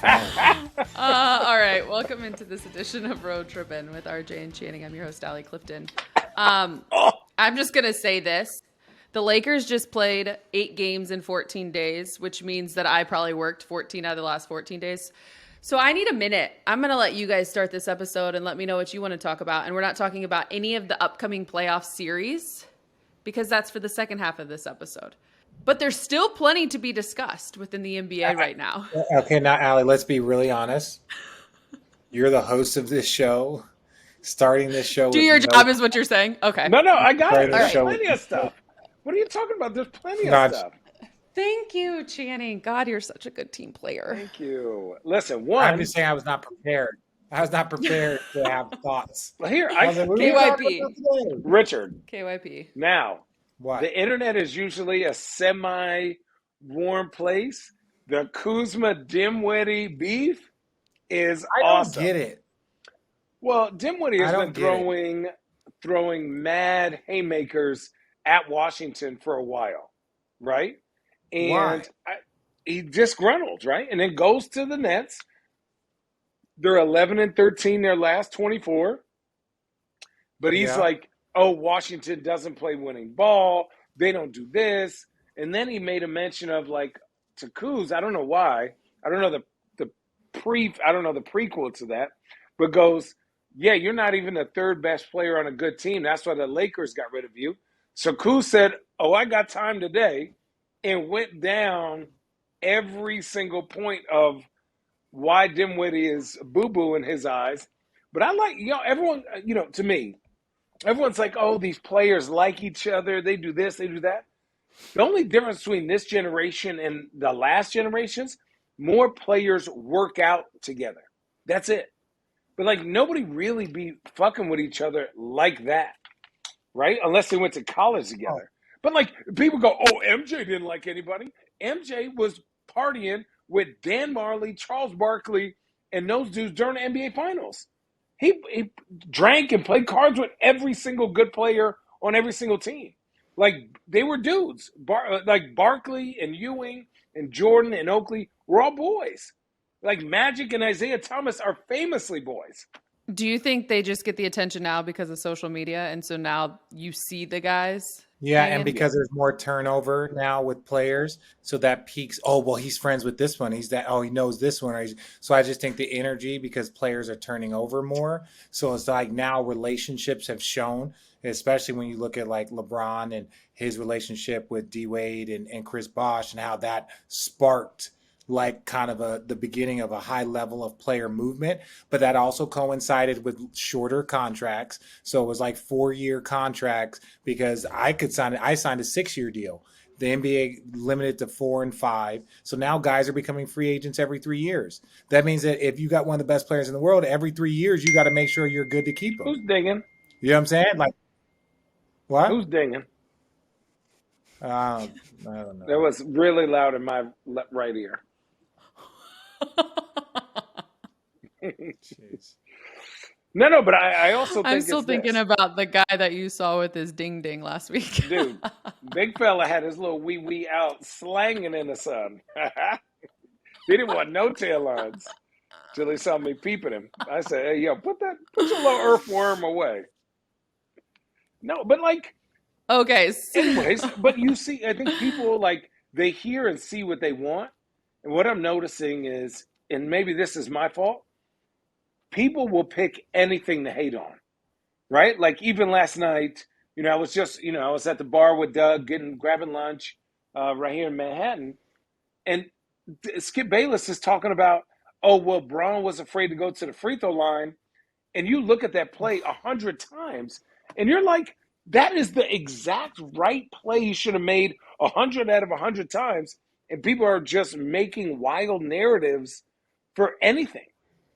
was fine. All right, welcome into this edition of Road Trippin with RJ and Channing. I'm your host, ALLIE Clifton. I'm just going to say this. The Lakers just played 8 games in 14 days, which means that I probably worked 14 out of the last 14 days. So I need a minute. I'm going to let you guys start this episode and let me know what you want to talk about. And we're not talking about any of the upcoming playoff series because that's for the second half of this episode. But there's still plenty to be discussed within the NBA right now. Okay, now, Allie, let's be really honest. You're the host of this show, starting this show. Do your job is what you're saying? Okay. No, I got it. There's Show plenty of stuff. What are you talking about? There's plenty of stuff. Thank you, Channing. God, you're such a good team player. Thank you. Listen, I'm just saying I was not prepared. I was not prepared to have thoughts. Well, here, KYP. Richard. KYP. Now, what? The internet is usually a semi-warm place. The Kuzma Dinwiddie beef is awesome. I don't get it. Well, Dinwiddie has been throwing mad haymakers at Washington for a while, right? And he disgruntled, right? And then goes to the Nets. They're 11-13 their last 24. But he's like, oh, Washington doesn't play winning ball. They don't do this. And then he made a mention of to Kuz. I don't know why. I don't know the prequel to that. But goes, yeah, you're not even the third best player on a good team. That's why the Lakers got rid of you. So Kuz said, oh, I got time today, and went down every single point of why Dinwiddie is boo-boo in his eyes. But I everyone, to me, everyone's like, oh, these players like each other. They do this, they do that. The only difference between this generation and the last generations, more players work out together. That's it. But, nobody really be fucking with each other like that, right? Unless they went to college together. But, people go, oh, MJ didn't like anybody. MJ was partying with Dan Marley, Charles Barkley, and those dudes during the NBA Finals. He drank and played cards with every single good player on every single team. They were dudes. Barkley and Ewing and Jordan and Oakley were all boys. Magic and Isaiah Thomas are famously boys. Do you think they just get the attention now because of social media, and so now you see the guys? Yeah, and because there's more turnover now with players, so that peaks. Oh, well, he's friends with this one. He's that. Oh, he knows this one. So I just think the energy, because players are turning over more. So it's now relationships have shown, especially when you look at LeBron and his relationship with D Wade and Chris Bosh, and how that sparked kind of the beginning of a high level of player movement. But that also coincided with shorter contracts. So it was 4-year contracts, because I signed a 6-year deal. The NBA limited to 4 and 5. So now guys are becoming free agents every 3 years. That means that if you got one of the best players in the world, every 3 years, you got to make sure you're good to keep them. Who's dinging? You know what I'm saying? What? Who's dinging? I don't know. That was really loud in my right ear. Jeez. No, but I also think I'm still thinking about the guy that you saw with his ding ding last week. Dude, big fella had his little wee out slanging in the sun. He didn't want no tail lines till he saw me peeping him. I said, hey, yo, put your little earthworm away. No, but okay. Anyways, but you see, I think people they hear and see what they want. And what I'm noticing is, and maybe this is my fault, people will pick anything to hate on, right? Even last night, I was at the bar with Doug grabbing lunch right here in Manhattan. And Skip Bayless is talking about, oh, well, Braun was afraid to go to the free throw line. And you look at that play 100 times, and you're like, that is the exact right play you should have made 100 out of 100 times. And people are just making wild narratives for anything.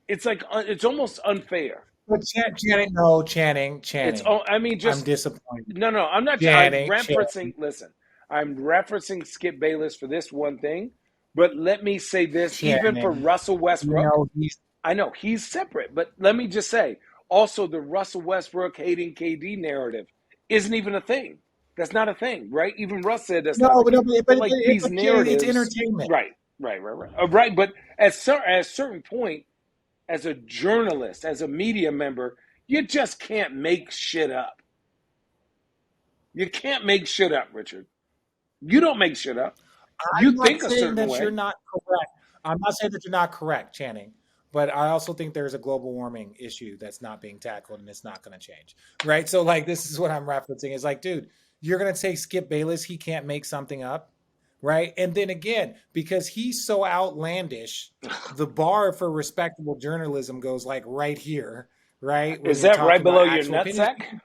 It's it's almost unfair. But Channing. I'm disappointed. No, I'm not. I'm referencing. Listen, I'm referencing Skip Bayless for this one thing. But let me say this, even for Russell Westbrook. I know he's separate, but let me just say, also the Russell Westbrook hating KD narrative isn't even a thing. That's not a thing, right? Even Russ said that's not. But these narratives, it's entertainment, right? Right. Right. But at a certain point, as a journalist, as a media member, you just can't make shit up. You can't make shit up, Richard. You don't make shit up. I'm You not think a saying certain that way. you're not correct. I'm not saying that you're not correct, Channing. But I also think there's a global warming issue that's not being tackled, and it's not going to change, right? So, like, this is what I'm referencing. It's like, dude, you're going to say Skip Bayless, he can't make something up, right? And then again, because he's so outlandish, the bar for respectable journalism goes like right here, right? When Is you're that right talking about below your actual opinions, nutsack?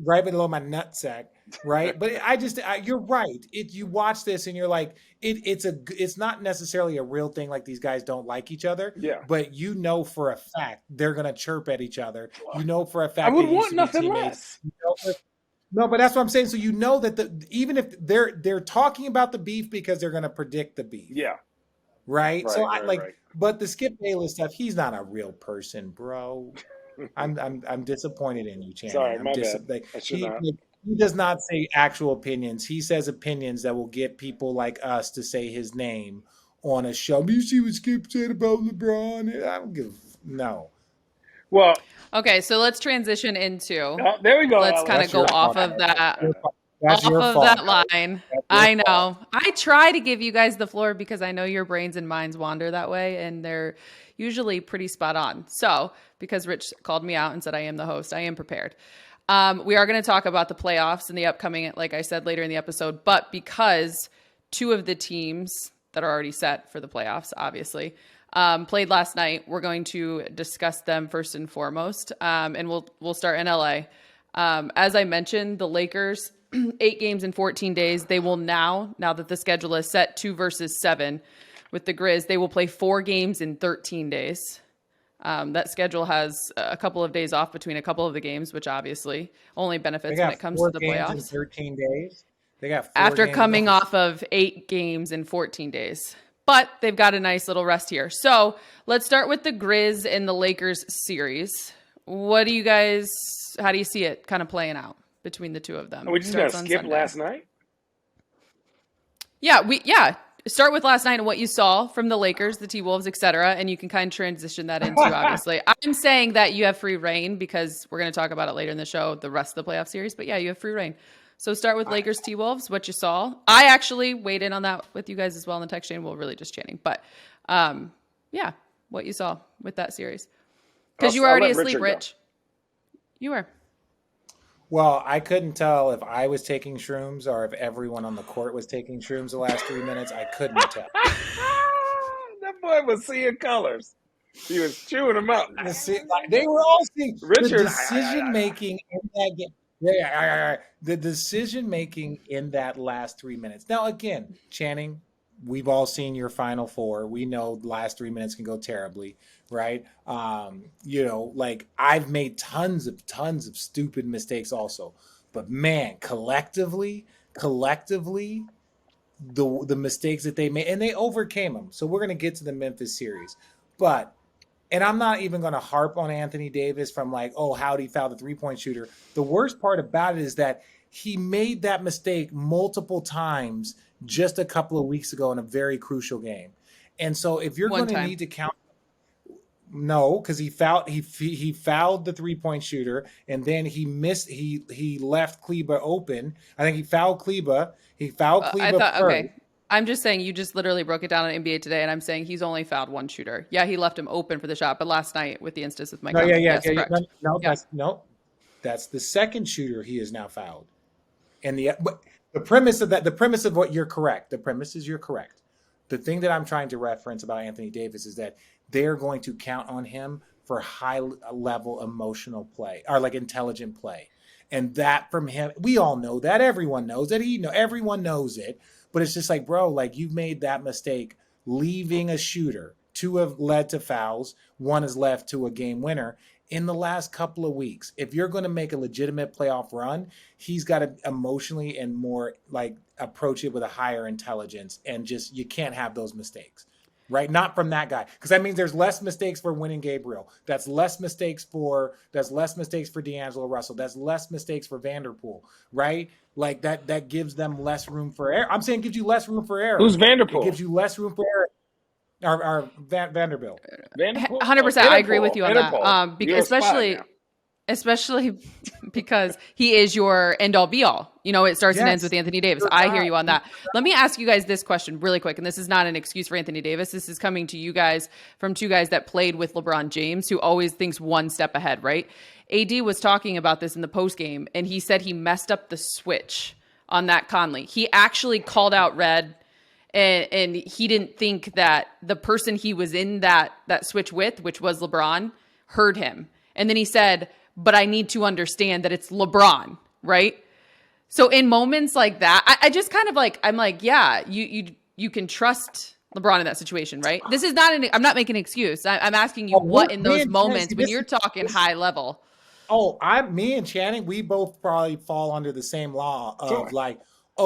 right below my nutsack, right? But you're right. You watch this and you're like, it's not necessarily a real thing. Like these guys don't like each other, Yeah. but you know for a fact they're gonna chirp at each other. You know for a fact I would they used want to be nothing teammates. less. No, but that's what I'm saying. So you know that even if they're talking about the beef because they're gonna predict the beef. Yeah. Right. So Right. but the Skip Bayless stuff, he's not a real person, bro. I'm disappointed in you, Channing. Sorry, my bad. Like, I should not. he does not say actual opinions. He says opinions that will get people like us to say his name on a show. You see what Skip said about LeBron? I don't give no. Well, okay, so let's transition into. There we go. Let's kind of go off of that. That's your fault. That line. I know. I try to give you guys the floor because I know your brains and minds wander that way, and they're usually pretty spot on. So, because Rich called me out and said I am the host, I am prepared. We are going to talk about the playoffs and the upcoming, like I said, later in the episode. But because two of the teams that are already set for the playoffs, obviously, played last night, we're going to discuss them first and foremost. And we'll start in LA. As I mentioned, the Lakers, 8 games in 14 days. They will now that the schedule is set 2 versus 7 with the Grizz, they will play 4 games in 13 days. That schedule has a couple of days off between a couple of the games, which obviously only benefits when it comes to the playoffs. In 13 days. They got 4 after games coming off of 8 games in 14 days. But they've got a nice little rest here. So let's start with the Grizz and the Lakers series. How do you see it kind of playing out between the two of them? We just got to skip last night? Yeah. Start with last night and what you saw from the Lakers, the T-Wolves, etc., and you can kind of transition that into, obviously. I'm saying that you have free reign because we're going to talk about it later in the show, the rest of the playoff series. But yeah, you have free reign. So start with Lakers T-Wolves, what you saw. I actually weighed in on that with you guys as well in the text chain. Well, really just chatting. But yeah, what you saw with that series. Because you were already asleep, Rich. You were. Well, I couldn't tell if I was taking shrooms or if everyone on the court was taking shrooms the last 3 minutes. I couldn't tell. That boy was seeing colors. He was chewing them up. They were all seeing Richard, the decision making in that game. The decision making in that last 3 minutes. Now, again, Channing, we've all seen your Final Four. We know the last 3 minutes can go terribly, right? Like I've made tons of stupid mistakes also, but man, collectively, the mistakes that they made, and they overcame them. So we're gonna get to the Memphis series, and I'm not even going to harp on Anthony Davis from like, oh, how'd he foul the 3-point shooter? The worst part about it is that he made that mistake multiple times just a couple of weeks ago in a very crucial game. And so if you're going to need to count, no, because he fouled the 3-point shooter, and then he left Kleba open. I think he fouled Kleba. Okay. I'm just saying you just literally broke it down on NBA Today, and I'm saying he's only fouled one shooter. Yeah, he left him open for the shot, but last night with the instance with Mike. That's the second shooter he is now fouled. And the premise of what you're correct. The premise is you're correct. The thing that I'm trying to reference about Anthony Davis is that they're going to count on him for high level emotional play or like intelligent play. And that from him, we all know that. Everyone knows that. Everyone knows it. But it's just like, bro, like you've made that mistake leaving a shooter. 2 have led to fouls. 1 has left to a game winner in the last couple of weeks. If you're going to make a legitimate playoff run, he's got to emotionally and more like approach it with a higher intelligence. And just, you can't have those mistakes. right? Not from that guy, because that means there's less mistakes for winning Gabriel. That's less mistakes for DAngelo Russell. That's less mistakes for Vanderpool, right? Like that gives them less room for error. I'm saying it gives you less room for error. Who's Vanderpool? It gives you less room for error. Vanderbilt. 100%. I agree with you on that. Especially because he is your end all be all. You know, it starts and ends with Anthony Davis. I hear you on that. Let me ask you guys this question really quick. And this is not an excuse for Anthony Davis. This is coming to you guys from two guys that played with LeBron James, who always thinks one step ahead, right? AD was talking about this in the post game, and he said he messed up the switch on that Conley. He actually called out Red, and he didn't think that the person he was in that switch with, which was LeBron, heard him. And then he said, but I need to understand that it's LeBron, right? So in moments like that, I just kind of like, I'm like, yeah, you can trust LeBron in that situation, right? This is not I'm not making an excuse. I'm asking you what in those moments when you're talking high level. Me and Channing, we both probably fall under the same law of like,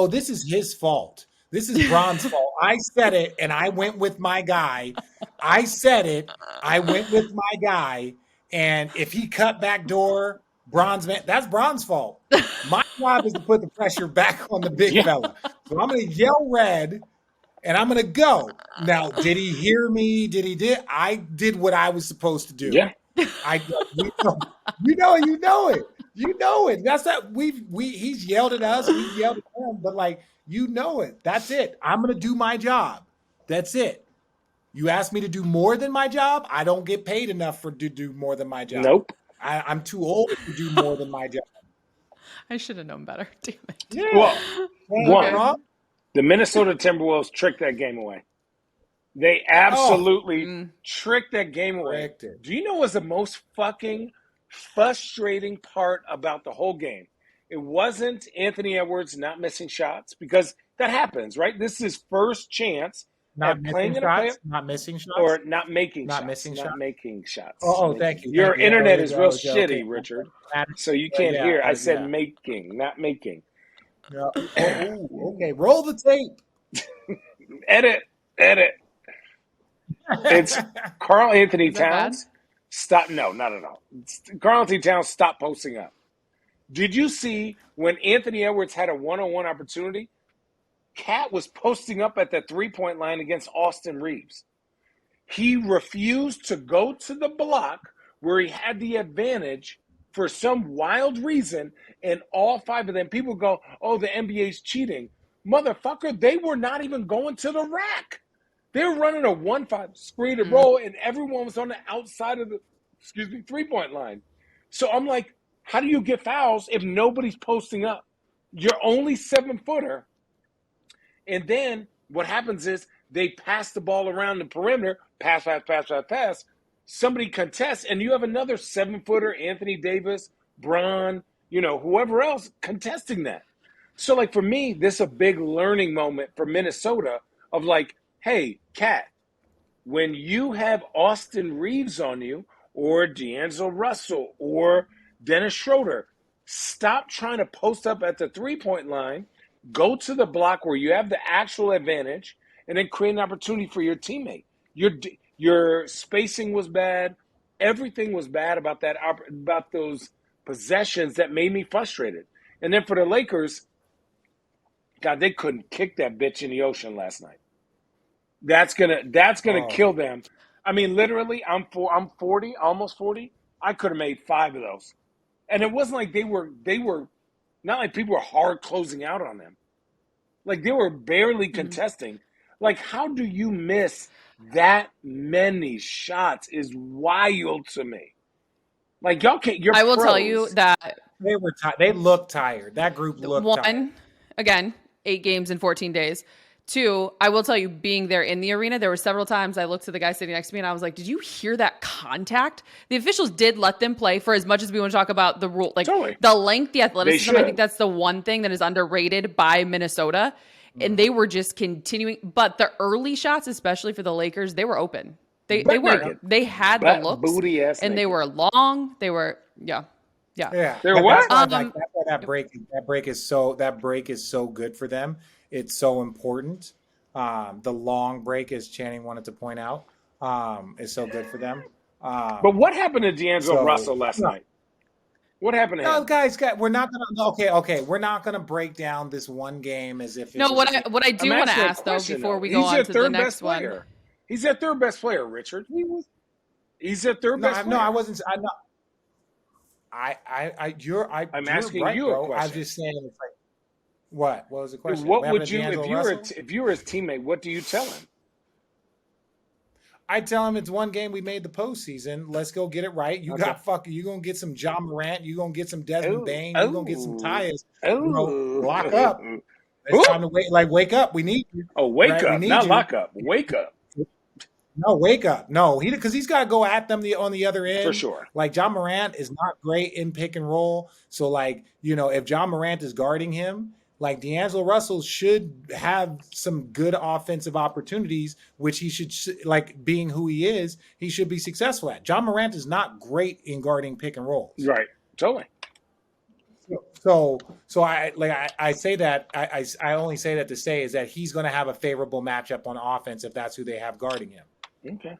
this is his fault. This is Bron's fault. I said it and I went with my guy. I said it. I went with my guy. And if he cut back door, that's Bron's fault. My job is to put the pressure back on the big fella. So I'm going to yell Red, and I'm going to go. Now, did he hear me? I did what I was supposed to do. Yeah. You know it. That's that. He's yelled at us. We yelled at him. But like, you know it. That's it. I'm going to do my job. That's it. You ask me to do more than my job, I don't get paid enough to do more than my job. Nope. I'm too old to do more than my job. I should have known better. Damn it. Yeah. The Minnesota Timberwolves tricked that game away. They absolutely tricked that game away. Do you know what was the most fucking frustrating part about the whole game? It wasn't Anthony Edwards not missing shots, because that happens, right? This is his first chance. Not missing shots. Or not making shots. Not making shots. Thank you. Your internet is real shitty, Richard. So you can't hear. I said making, not making. Okay. Roll the tape. Edit. It's Karl Anthony Towns. Stop. No, not at all. Karl Anthony Towns stopped posting up. Did you see when Anthony Edwards had a one-on-one opportunity? Cat was posting up at the three-point line against Austin Reeves. He refused to go to the block where he had the advantage for some wild reason, and all five of them, people go, the NBA's cheating. Motherfucker, they were not even going to the rack. They were running a 1-5 screen and roll, and everyone was on the outside of the three-point line. So I'm like, how do you get fouls if nobody's posting up? You're only 7-footer. And then what happens is they pass the ball around the perimeter, pass. Somebody contests, and you have another 7-footer, Anthony Davis, Bron, whoever else contesting that. So, like, for me, this is a big learning moment for Minnesota of like, hey, Cat, when you have Austin Reeves on you or DAngelo Russell or Dennis Schroeder, stop trying to post up at the three-point line. Go to the block where you have the actual advantage, and then create an opportunity for your teammate. Your spacing was bad. Everything was bad about those possessions that made me frustrated. And then for the Lakers, God, they couldn't kick that bitch in the ocean last night. That's gonna kill them. I mean, literally, I'm 40, almost 40. I could have made 5 of those, and it wasn't like they were. Not like people were hard closing out on them. Like, they were barely contesting. Like, how do you miss that many shots is wild to me. Like, y'all can't, I will tell you that they look tired. That group looked tired. Again, 8 games in 14 days. 2, I will tell you, being there in the arena, there were several times I looked to the guy sitting next to me and I was like, did you hear that contact? The officials did let them play, for as much as we want to talk about the rule. Like, totally. The length, the athleticism, I think that's the one thing that is underrated by Minnesota. And they were just continuing. But the early shots, especially for the Lakers, they were open. They were. They had the looks. And naked. They were long. They were, yeah. They're what? That's why that break is so good for them. It's so important The long break, as Channing wanted to point out, is so good for them. But what happened to DAngelo Russell last night? What happened to him? No, guys, we're not gonna. Okay, we're not gonna break down this one game as if. No, what I do want to ask though, before we go on to the next one, he's their third best player, Richard. He's their third best player. No, I wasn't. I'm not. I'm asking right, you a question. I'm just saying, it's like, what? What was the question? What would you, if you were his teammate? What do you tell him? I tell him it's one game. We made the postseason. Let's go get it right. You got fucking. You gonna get some Ja Morant. You gonna get some Desmond Bain. You gonna get some Tyus. Lock up. It's time to wait. Like, wake up. We need you. Oh, wake up, not lock up. Wake up. No, wake up. No, because he's got to go at them on the other end. For sure. Like, Ja Morant is not great in pick and roll. So, like, if Ja Morant is guarding him, like, DAngelo Russell should have some good offensive opportunities, which he should, like, being who he is, he should be successful at. Ja Morant is not great in guarding pick and rolls. Right. Totally. So I say that I only say that to say is that he's going to have a favorable matchup on offense if that's who they have guarding him. Okay.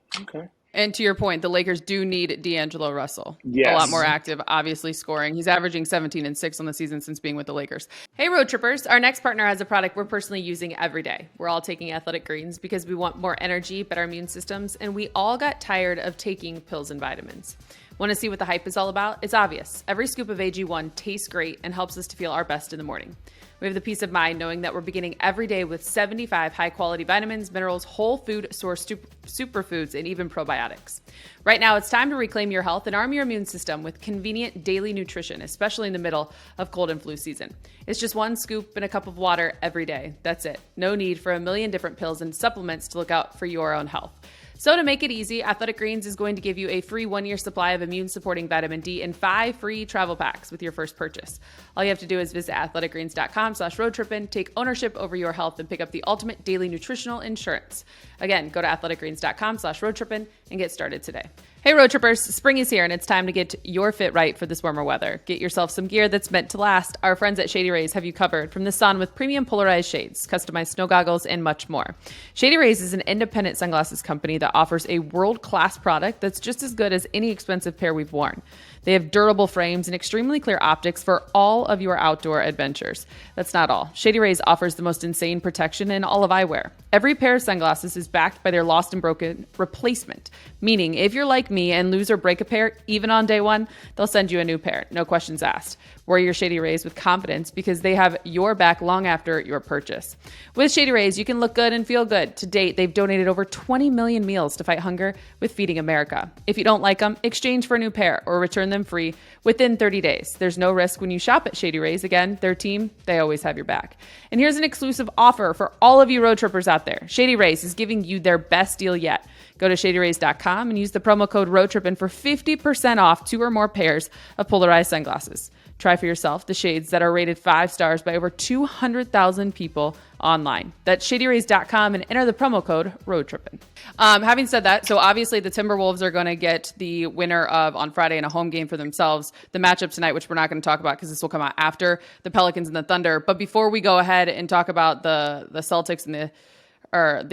And to your point, the Lakers do need DAngelo Russell. Yes. A lot more active, obviously scoring. He's averaging 17 and 6 on the season since being with the Lakers. Hey, Road Trippers. Our next partner has a product we're personally using every day. We're all taking Athletic Greens because we want more energy, better immune systems, and we all got tired of taking pills and vitamins. Want to see what the hype is all about? It's obvious. Every scoop of AG1 tastes great and helps us to feel our best in the morning. We have the peace of mind knowing that we're beginning every day with 75 high-quality vitamins, minerals, whole food source superfoods, and even probiotics. Right now, it's time to reclaim your health and arm your immune system with convenient daily nutrition, especially in the middle of cold and flu season. It's just one scoop and a cup of water every day. That's it. No need for a million different pills and supplements to look out for your own health. So to make it easy, Athletic Greens is going to give you a free 1-year supply of immune-supporting vitamin D and 5 free travel packs with your first purchase. All you have to do is visit athleticgreens.com/roadtrippin, take ownership over your health, and pick up the ultimate daily nutritional insurance. Again, go to athleticgreens.com/roadtrippin and get started today. Hey, Road Trippers, spring is here and it's time to get your fit right for this warmer weather. Get yourself some gear that's meant to last. Our friends at Shady Rays have you covered from the sun with premium polarized shades, customized snow goggles, and much more. Shady Rays is an independent sunglasses company that offers a world-class product that's just as good as any expensive pair we've worn. They have durable frames and extremely clear optics for all of your outdoor adventures. That's not all. Shady Rays offers the most insane protection in all of eyewear. Every pair of sunglasses is backed by their lost and broken replacement, meaning if you're like me and lose or break a pair, even on day one, they'll send you a new pair. No questions asked. Wear your Shady Rays with confidence because they have your back long after your purchase. With Shady Rays, you can look good and feel good. To date, they've donated over 20 million meals to fight hunger with Feeding America. If you don't like them, exchange for a new pair or return them free within 30 days. There's no risk when you shop at Shady Rays. Again, their team, they always have your back. And here's an exclusive offer for all of you road trippers out there. Shady Rays is giving you their best deal yet. Go to shadyrays.com and use the promo code ROADTRIPPIN for 50% off 2 or more pairs of polarized sunglasses. Try for yourself the shades that are rated 5 stars by over 200,000 people online. That's shadyrays.com and enter the promo code ROADTRIPPIN. Having said that, so obviously the Timberwolves are going to get the winner of on Friday in a home game for themselves. The matchup tonight, which we're not going to talk about because this will come out after the Pelicans and the Thunder. But before we go ahead and talk about the Celtics and the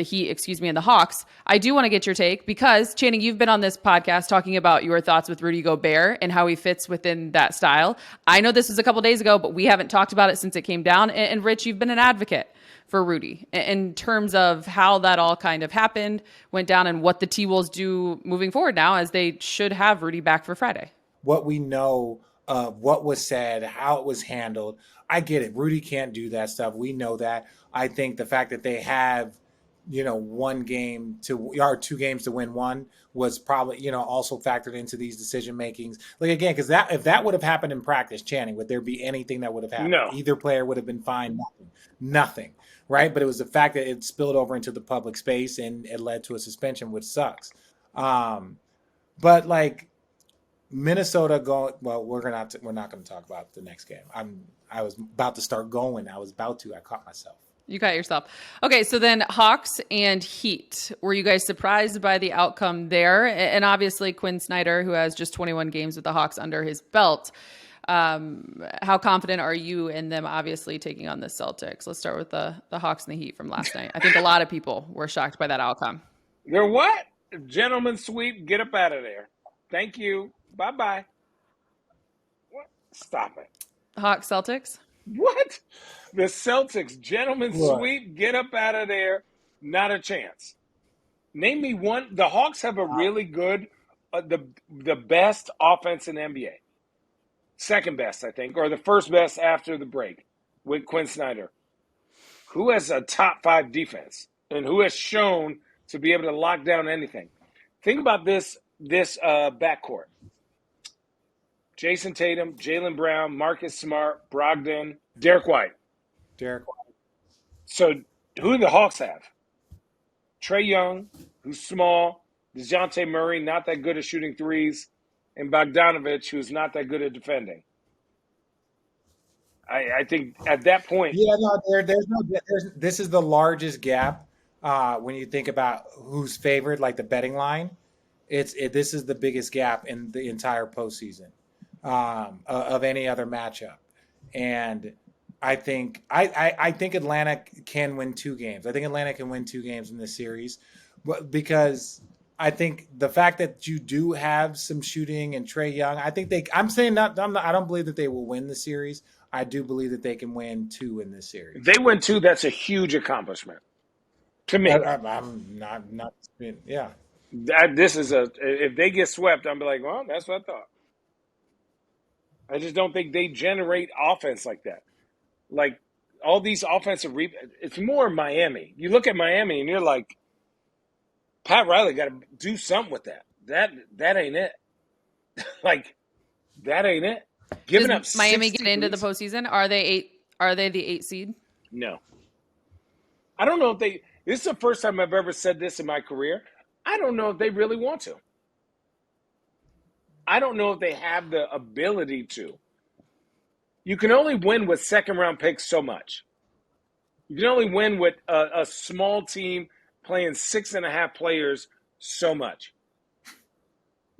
Heat, and the Hawks, I do want to get your take because, Channing, you've been on this podcast talking about your thoughts with Rudy Gobert and how he fits within that style. I know this was a couple days ago, but we haven't talked about it since it came down. And Rich, you've been an advocate for Rudy in terms of how that all kind of happened, went down, and what the T-Wolves do moving forward now, as they should have Rudy back for Friday. What we know of what was said, how it was handled, I get it. Rudy can't do that stuff. We know that. I think the fact that they have 1 game or 2 games to win one was probably, also factored into these decision makings. Like, again, because if that would have happened in practice, Channing, would there be anything that would have happened? No. Either player would have been fine. Nothing. Right. But it was the fact that it spilled over into the public space and it led to a suspension, which sucks. But like Minnesota going, well, we're not going to talk about the next game. I was about to start going. I caught myself. You got yourself. Okay, so then Hawks and Heat. Were you guys surprised by the outcome there? And obviously Quinn Snyder, who has just 21 games with the Hawks under his belt, How confident are you in them obviously taking on the Celtics? Let's start with the Hawks and the Heat from last night. I think a lot of people were shocked by that outcome. They're what? Gentlemen sweep, get up out of there. Thank you. Bye-bye. What? Stop it. Hawks, Celtics? What? The Celtics, gentlemen sweep, get up out of there. Not a chance. Name me one. The Hawks have a really good, the best offense in the NBA. Second best, I think, or the first best after the break with Quinn Snyder. Who has a top 5 defense and who has shown to be able to lock down anything? Think about this backcourt. Jason Tatum, Jaylen Brown, Marcus Smart, Brogdon, Derek White. So who do the Hawks have? Trae Young, who's small, DeJounte Murray, not that good at shooting threes, and Bogdanovich, who's not that good at defending. I think at that point. Yeah, no, this is the largest gap when you think about who's favored, like the betting line. This is the biggest gap in the entire postseason of any other matchup, and I think Atlanta can win 2 games. I think Atlanta can win 2 games in this series, because I think the fact that you do have some shooting and Trae Young, I don't believe that they will win the series. I do believe that they can win 2 in this series. If they win 2, that's a huge accomplishment to me. I'm not. Yeah. If they get swept, I'm like, well, that's what I thought. I just don't think they generate offense like that. Like all these offensive it's more Miami. You look at Miami and you're like, Pat Riley got to do something with that. That ain't it. Like, that ain't it. Giving up Miami get into the postseason? Are they the 8 seed? No. I don't know if this is the first time I've ever said this in my career. I don't know if they really want to. I don't know if they have the ability to. You can only win with second-round picks so much. You can only win with a small team playing 6.5 players so much.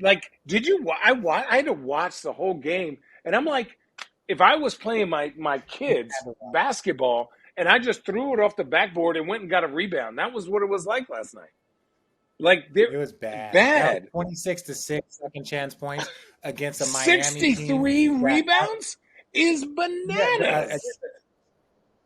Like, I had to watch the whole game, and I'm like, if I was playing my kids basketball and I just threw it off the backboard and went and got a rebound, that was what it was like last night. Like, it was bad. Bad. 26-6 second chance points against a Miami 63 team. Rebounds is bananas.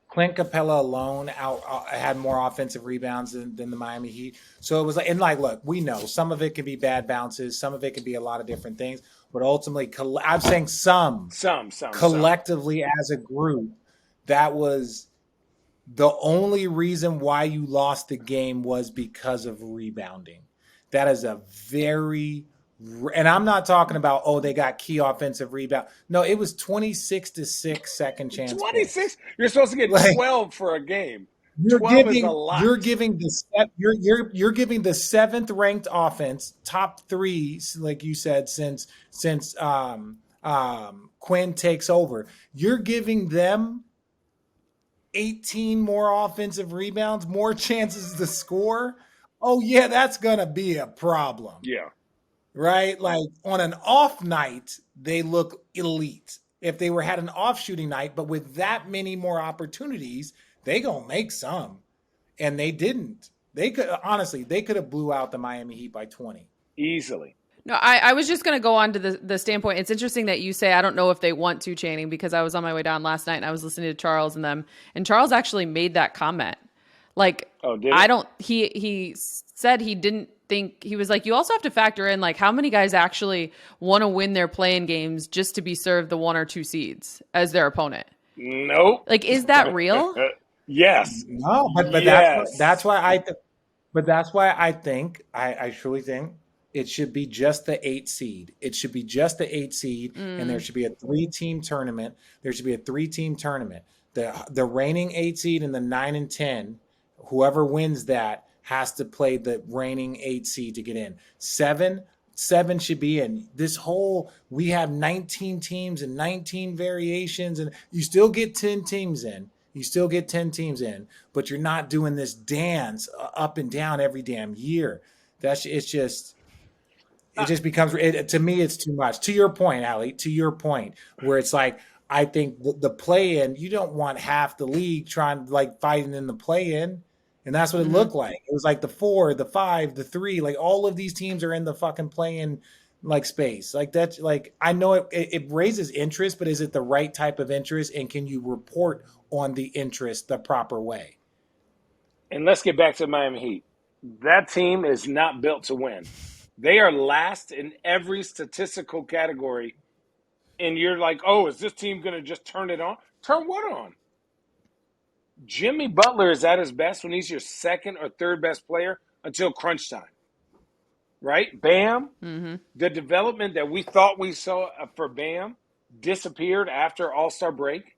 Clint Capella alone had more offensive rebounds than the Miami Heat. So it was like, and like, look, we know some of it can be bad bounces, some of it can be a lot of different things, but ultimately, I'm saying some collectively as a group, that was the only reason why you lost the game was because of rebounding. That is a very, and I'm not talking about, they got key offensive rebound. No, it was 26-6 second chance. 26? Points. You're supposed to get 12 for a game. You're giving the 7th ranked offense, top 3, like you said, since Quinn takes over. You're giving them 18 more offensive rebounds, more chances to score. Oh yeah, that's gonna be a problem. Yeah. Right? Like on an off night, they look elite. If they had an off shooting night, but with that many more opportunities, they gonna make some. And they didn't. They could have blew out the Miami Heat by 20. Easily. No, I was just going to go on to the standpoint. It's interesting that you say, I don't know if they want to, Channing, because I was on my way down last night and I was listening to Charles and them. And Charles actually made that comment. Like, he said he didn't think, he was like, you also have to factor in, like, how many guys actually want to win their play-in games just to be served the 1 or 2 seeds as their opponent? Nope. Like, is that real? Yes. No, but yes. That's why I think I truly think it should be just the 8 seed. It should be just the 8 seed, and there should be a 3-team tournament. There should be a 3-team tournament. The reigning 8 seed and the 9 and 10, whoever wins that has to play the reigning 8 seed to get in. 7 should be in. We have 19 teams and 19 variations, and you still get 10 teams in. But you're not doing this dance up and down every damn year. It just becomes to me. It's too much. To your point, Allie. To your point, where it's like I think the play-in. You don't want half the league trying like fighting in the play-in, and that's what it looked like. It was like the 4, the 5, the 3. Like all of these teams are in the fucking play-in like space. Like that's like I know it raises interest, but is it the right type of interest? And can you report on the interest the proper way? And let's get back to Miami Heat. That team is not built to win. They are last in every statistical category. And you're like, oh, is this team going to just turn it on? Turn what on? Jimmy Butler is at his best when he's your second or third best player until crunch time. Right? Bam. Mm-hmm. The development that we thought we saw for Bam disappeared after All-Star break.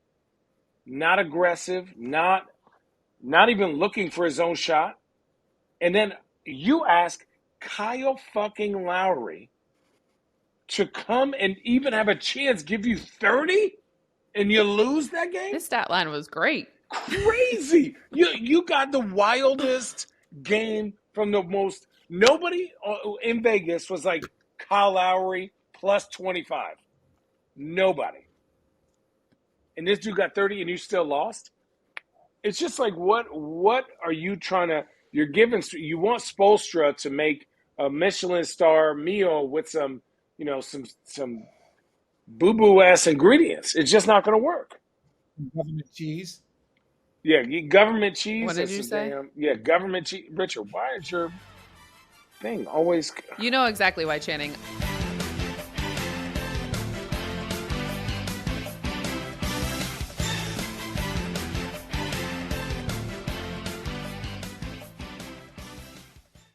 Not aggressive, not even looking for his own shot. And then you ask Kyle fucking Lowry to come and even have a chance give you 30 and you lose that game? His stat line was great. Crazy. You got the wildest game from the most – nobody in Vegas was like Kyle Lowry plus 25. Nobody. And this dude got 30 and you still lost? It's just like what are you trying to – you want Spoelstra to make a Michelin star meal with some – some boo-boo ass ingredients. It's just not going to work. Government cheese. Yeah, government cheese. What did you say? Government cheese. Richard, why is your thing always? You know exactly why, Channing.